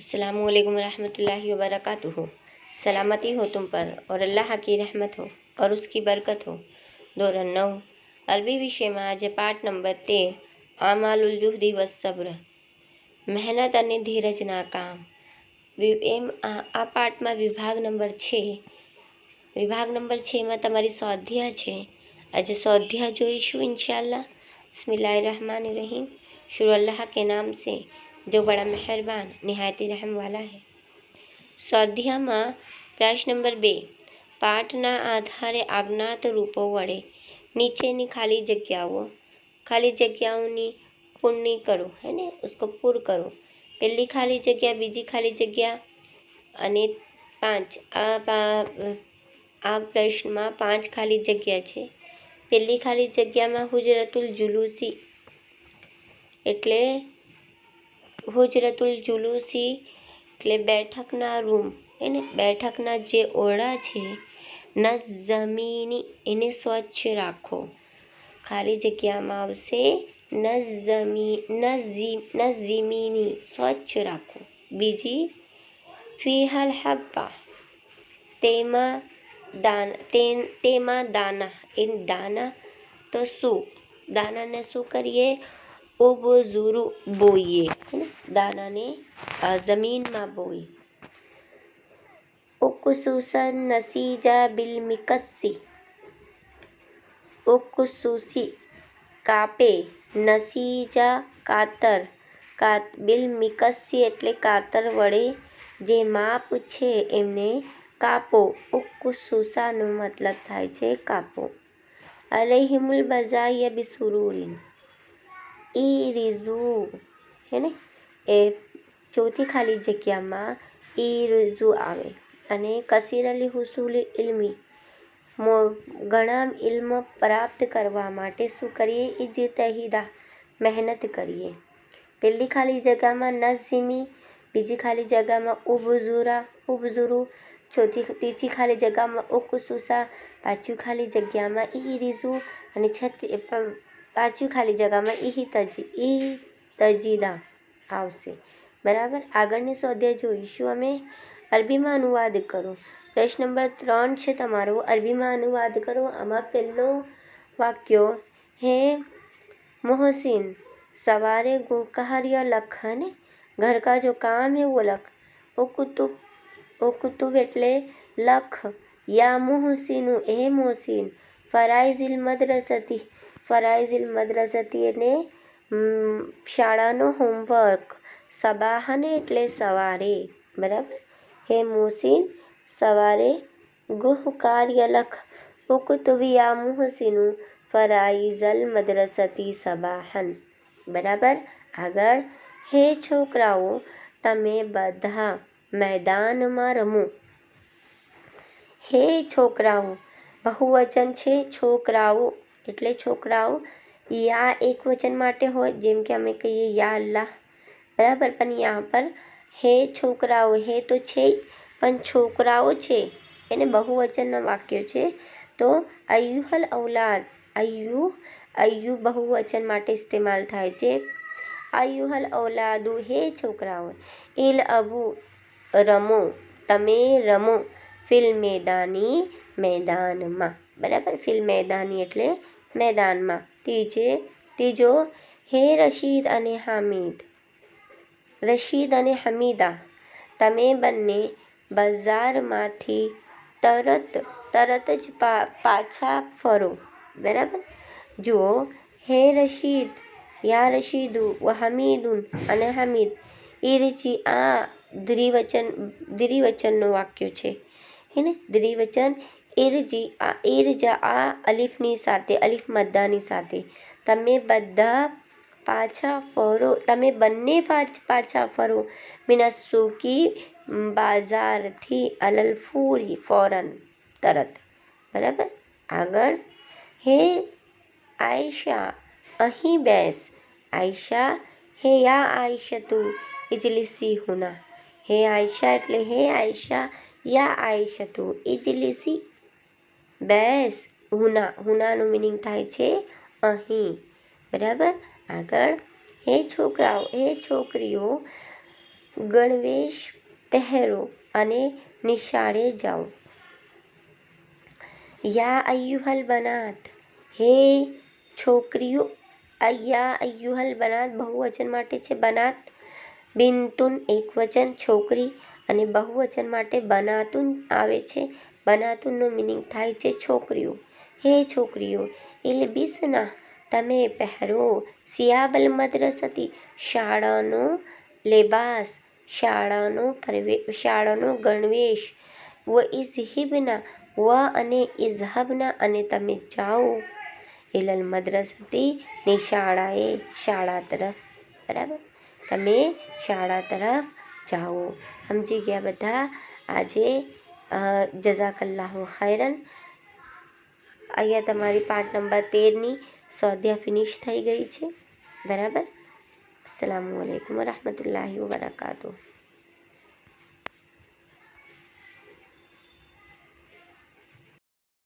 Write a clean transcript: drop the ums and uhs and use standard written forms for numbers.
अस्सलामुअलैकुम रहमतुल्लाहि व बरकातुहू। सलामती हो तुम पर और अल्लाह की रहमत हो और उसकी बरकत हो। ધોરણ 9 અરબી વિષયમાં આજે પાઠ નંબર 13 આમાલુલ જુહદી વસ્સબ્ર, મહેનત અને ધીરજના કામ. આ પાઠમાં વિભાગ નંબર 6માં તમારી સ્વાધ્યાય છે. આજે સ્વાધ્યાય જોઈશું ઇન્શાઅલ્લાહ. बिस्मिल्लाहिर रहमानिर रहीम। शुरू अल्लाह के नाम से जो बड़ा मेहरबान निहायती रहम वाला है. સ્વાધ્યાયમાં પ્રશ્ન નંબર 2, પાઠના આધારે આજ્ઞાત રૂપો વડે નીચેની ખાલી જગ્યાઓની પૂર્ણ કરો, હે ને, उसको પૂર કરો. પહેલી ખાલી જગ્યા, બીજી ખાલી જગ્યા અને 5. આ પ્રશ્નમાં 5 ખાલી જગ્યા છે. પહેલી ખાલી જગ્યામાં હુજરતુલ જુલુસી એટલે બેઠકના રૂમ, એને બેઠકના જે ઓરડા છે. નઝમીની એને સ્વચ્છ રાખો. ખાલી જગ્યામાં આવશે નઝમીની સ્વચ્છ રાખો. બીજી ફીહલ હબ્બા તેમાં દાના, એ દાના તો શું, દાનાને શું કરીએ, ઉબઝુરુ બોઈએ, દાનાને જમીનમાં બોઈએ. ઉકસુસન નસીજા બિલ મિકસ્સી, ઉકસુસી કાપે, નસીજા કાતર, બિલ મિકસ્સી એટલે કાતર વડે જે માપ છે એમને કાપો. ઉકસુસાનો મતલબ થાય છે કાપો. અલૈહિમુલ બઝાયા બિસુરુરિન ઈરિઝુ, હે ને, એ ચોથી ખાલી જગ્યામાં ઈરિઝુ આવે. અને કસીર અલી હુસુલી ઇલ્મી, ઘણા ઇલ્મ પ્રાપ્ત કરવા માટે શું કરીએ, ઇજતહિદા મહેનત કરીએ. પહેલી ખાલી જગ્યામાં નઝમી, બીજી ખાલી જગ્યામાં ઉબઝુરુ, ત્રીજી ખાલી જગ્યામાં ઉકસુસા, પાંચમી ખાલી જગ્યામાં ઈરિઝુ અને પાંચમી ખાલી જગ્યામાં ઇહતજીદા આવશે. બરાબર. આગળની સ્વાધ્યાય જોઈશું અમે. અરબીમાં અનુવાદ કરો. પ્રશ્ન નંબર 3 છે તમારો, અરબીમાં અનુવાદ કરો. આમાં પહેલો વાક્ય, હે मोहसिन सवारे कार्य लख, ने घर का जो काम है वो लख. उकुतुब એટલે લખ. યા મોહસિનુ એ મોહસિન. ફરાઇઝિલ મદ્રસતી એટલે શાળાનો હોમવર્ક. સબાહન એટલે સવારે. બરાબર. હે મોહસિન સવારે ગુહ કાર્ય લખ. ઉકતુબ યા મોહસિનુ ફરાઇઝલ મદ્રસતી સબાહન. બરાબર. આગળ, હે છોકરાઓ તમે બધા મેદાનમાં રમો. હે છોકરાઓ બહુવચન છે, છોકરાઓ એટલે છોકરાઓ. યા એક વચન માટે હોય, જેમ કે અમે કહીએ યા અલ્લાહ. બરાબર. પણ યા પર હે છોકરાઓ, હે તો છે પણ છોકરાઓ છે, એને બહુવચનના વાક્ય છે. તો અયુહલ ઔલાદ, અયુ બહુવચન માટે ઇસ્તેમાલ થાય છે. અયુહલ ઔલાદુ હે છોકરાઓ. ઇલ અબુ રમો, તમે રમો. ફિલ મેદાની મેદાનમાં. બરાબર. ફિલ મેદાની એટલે મેદાનમાં. ત્રીજો, હે રશીદ અને હમીદા તમે બંને બજારમાંથી તરત જ પાછા ફરો. બરાબર. જુઓ, હે રશીદ, યા રશીદુ, વ હમીદુન અને હમીદ. ઇરજી આ દ્વિવચનનું વાક્ય છે, હે ને, દ્વિવચન. ઇરજા આ અલિફની સાથે, અલિફ મદ્દાની સાથે. તમે બધા પાછા ફરો, તમે બંને પાછા ફરો. મિનસ્સુકી બાજારથી, અલલ ફૂરી ફૌરન તરત. બરાબર. આગળ, હે આયશા અહીં બેસ. આયશા, હે યા આયશતુ ઇજલિસી હુના. હે આયશા એટલે હે આયશા, યા આયશતુ ઇજલિસી બેસ. હુનાનું મિનિંગ થાય છે અહીં. બરાબર. આગળ, હે છોકરાઓ, હે છોકરીઓ ગણવેશ પહેરો અને નિશાળે જાઓ. યા અય્યુહલ બનાત, હે છોકરીઓ. યા અય્યુહલ બનાત બહુવચન માટે છે બનાત. બિન્તુન એકવચન છોકરી અને બહુવચન માટે બનાતુન આવે છે. બનાતુનનો મિનિંગ થાય છે છોકરીઓ. હે છોકરીઓ, ઇલબિસના તમે પહેરો, સિયાબલ મદ્રસતી શાળાનો લેબાસ, શાળાનો ગણવેશ, વ ઇઝહિબના વ અને ઇઝહબના અને તમે જાઓ, ઇલલ મદ્રસતી નિશાળાએ શાળા તરફ. બરાબર, તમે શાળા તરફ જાઓ. સમજી ગયા બધા? આજે જઝાકલ્લાહુ ખૈરન. અહીંયા તમારી પાઠ નંબર 13ની સ્વાધ્યાય ફિનિશ થઈ ગઈ છે. બરાબર. અસ્સલામુ અલૈકુમ વરહમતુલ્લાહિ વબરકાતુહુ.